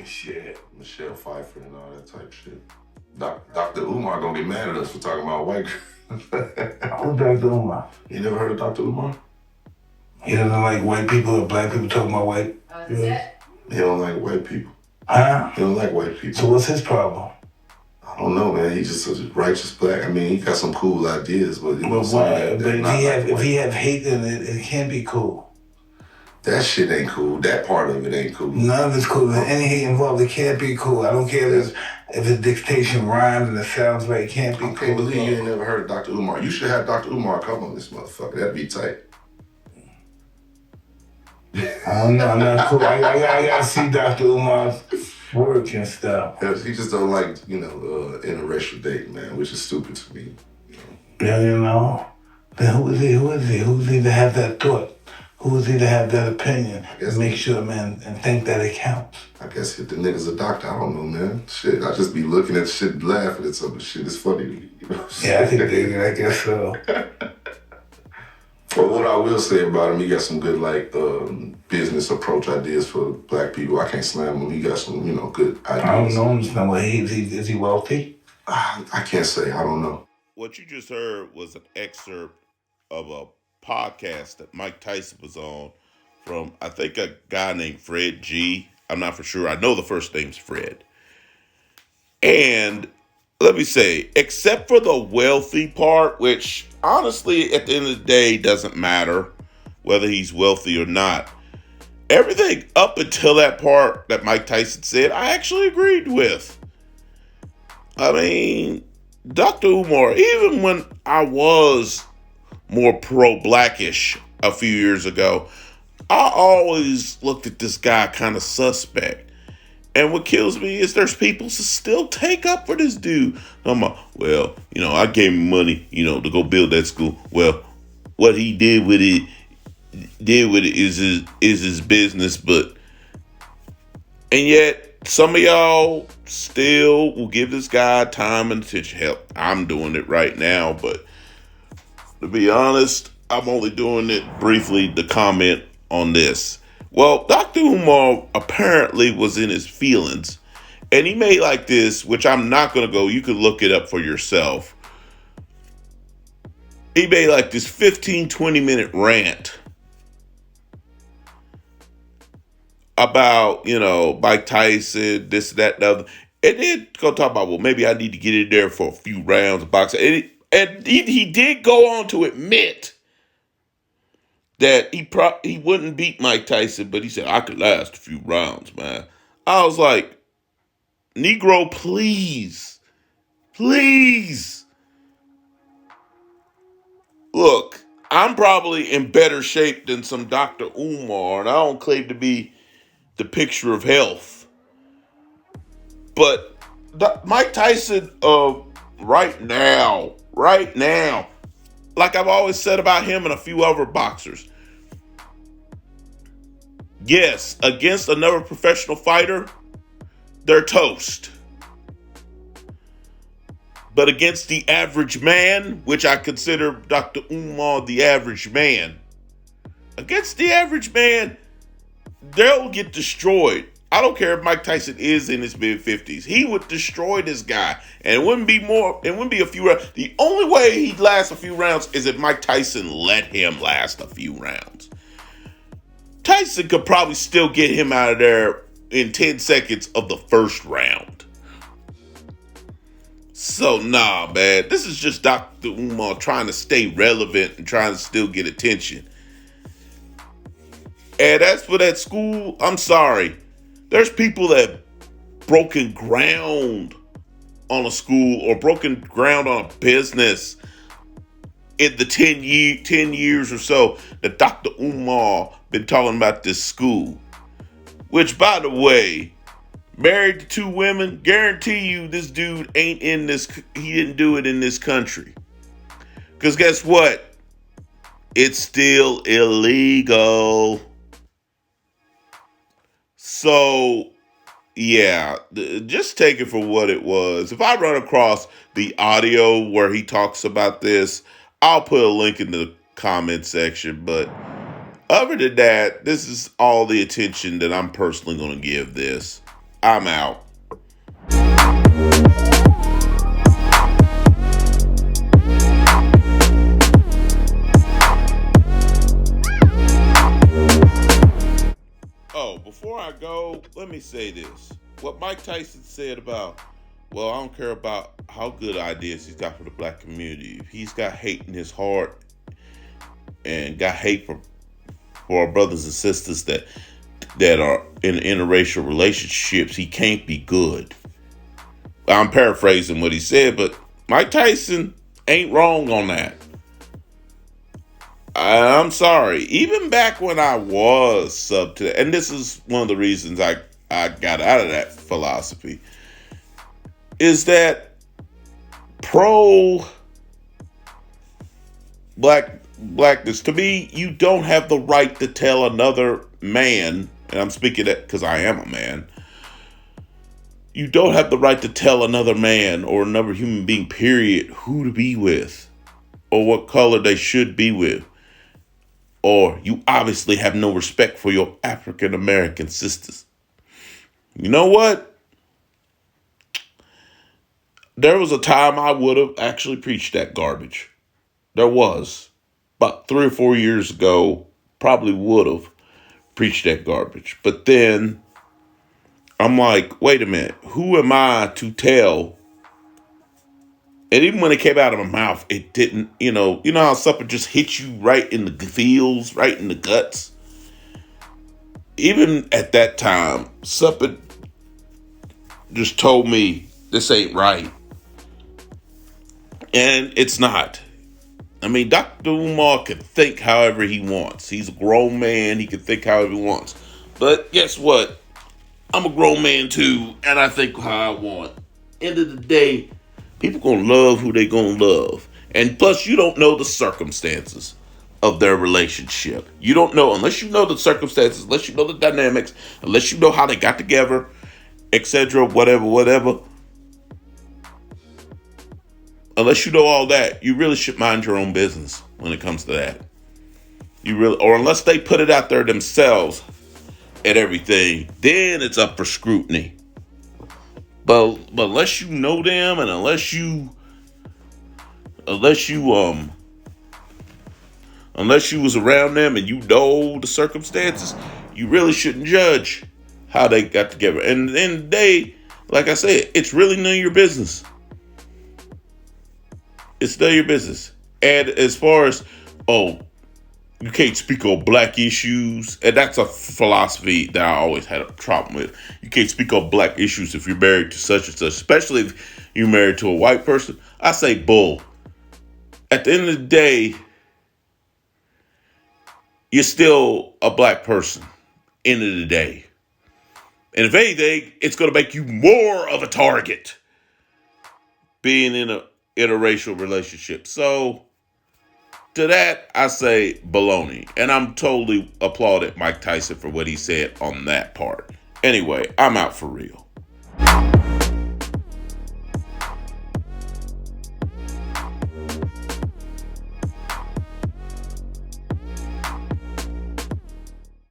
shit. Michelle Pfeiffer and all that type shit. Dr. Umar gonna get mad at us for talking about white girls. Who's Dr. Umar? You never heard of Dr. Umar? He doesn't like white people or black people talking about white girls? He don't like white people. Huh? He don't like white people. So what's his problem? I don't know, man. He's just a righteous black. I mean, he got some cool ideas, but But why? But if he have hate, then it can't be cool. That shit ain't cool. That part of it ain't cool. None of it's cool. Any hate involved, it can't be cool. I don't care if it's dictation rhymes and it sounds right. It can't be cool. I can't believe you ain't never heard of Dr. Umar. You should have Dr. Umar come on this motherfucker. That'd be tight. I don't know. I'm not cool. I gotta see Dr. Umar's work and stuff. He just don't like, interracial dating, man, which is stupid to me. Yeah, Then who is he? Who's he to have that thought? Who is he to have that opinion? And make sure, man, and think that it counts. I guess if the nigga's a doctor, I don't know, man. Shit, I just be looking at shit and laughing at some of the shit. It's funny to me. Yeah, I guess so. But what I will say about him, he got some good, business approach ideas for black people. I can't slam him. He got some, good ideas. I don't know. Is he wealthy? I can't say. I don't know. What you just heard was an excerpt of a podcast that Mike Tyson was on from, I think, a guy named Fred G. I'm not for sure. I know the first name's Fred. And let me say, except for the wealthy part, which honestly, at the end of the day, doesn't matter whether he's wealthy or not. Everything up until that part that Mike Tyson said, I actually agreed with. I mean, Dr. Umar, even when I was more pro-blackish a few years ago, I always looked at this guy kind of suspect. And what kills me is there's people who still take up for this dude. I'm like, well, I gave him money, to go build that school. Well, what he did with it is his business, and yet some of y'all still will give this guy time and attention. Hell, I'm doing it right now, but to be honest, I'm only doing it briefly to comment on this. Well, Dr. Umar apparently was in his feelings, and he made like this, which I'm not going to go, you can look it up for yourself. He made like this 15, 20-minute rant about, Mike Tyson, this, that, and the other. And then go talk about, well, maybe I need to get in there for a few rounds of boxing. And he did go on to admit that he wouldn't beat Mike Tyson, but he said, I could last a few rounds, man. I was like, Negro, please. Look, I'm probably in better shape than some Dr. Umar, and I don't claim to be the picture of health. But Mike Tyson, right now, like I've always said about him and a few other boxers, yes, against another professional fighter, they're toast. But against the average man, which I consider Dr. Umar the average man, against the average man, they'll get destroyed. I don't care if Mike Tyson is in his mid-50s. He would destroy this guy. And it wouldn't be a few rounds. The only way he'd last a few rounds is if Mike Tyson let him last a few rounds. Tyson could probably still get him out of there in 10 seconds of the first round. So, nah, man. This is just Dr. Umar trying to stay relevant and trying to still get attention. And as for that school, I'm sorry. There's people that broken ground on a school or broken ground on a business in the 10 years or so that Dr. Umar been talking about this school. Which, by the way, married to 2 women, guarantee you this dude ain't in this, he didn't do it in this country. Because guess what? It's still illegal. So, yeah, just take it for what it was. If I run across the audio where he talks about this, I'll put a link in the comment section. But other than that, this is all the attention that I'm personally going to give this. I'm out. Oh, before I go, let me say this. What Mike Tyson said about, well, I don't care about how good ideas he's got for the black community. If he's got hate in his heart and got hate for our brothers and sisters that are in interracial relationships, he can't be good. I'm paraphrasing what he said, but Mike Tyson ain't wrong on that. I'm sorry. Even back when I was sub to that, and this is one of the reasons I got out of that philosophy, is that pro blackness, to me, you don't have the right to tell another man, and I'm speaking that because I am a man, you don't have the right to tell another man or another human being, period, who to be with or what color they should be with. Or you obviously have no respect for your African American sisters. You know what? There was a time I would have actually preached that garbage. There was. About 3 or 4 years ago, probably would have preached that garbage. But then I'm like, wait a minute. Who am I to tell? And even when it came out of my mouth, it didn't, you know how something just hits you right in the feels, right in the guts. Even at that time, something just told me this ain't right. And it's not. I mean, Dr. Umar can think however he wants. He's a grown man. He can think however he wants. But guess what? I'm a grown man too, and I think how I want. End of the day, people gonna love who they gonna love. And plus, you don't know the circumstances of their relationship. You don't know, unless you know the circumstances, unless you know the dynamics, unless you know how they got together, etc., whatever. Unless you know all that, you really should mind your own business when it comes to that. Or unless they put it out there themselves and everything, then it's up for scrutiny. But unless you know them and unless you was around them and you know the circumstances, you really shouldn't judge how they got together. And at the end of the day, like I said, it's really none of your business. It's none of your business. And as far as, you can't speak on black issues, and that's a philosophy that I always had a problem with. You can't speak on black issues if you're married to such and such, especially if you're married to a white person. I say bull. At the end of the day, you're still a black person. End of the day. And if anything, it's going to make you more of a target being in a interracial relationship. So to that, I say baloney. And I'm totally applauded Mike Tyson for what he said on that part. Anyway, I'm out for real.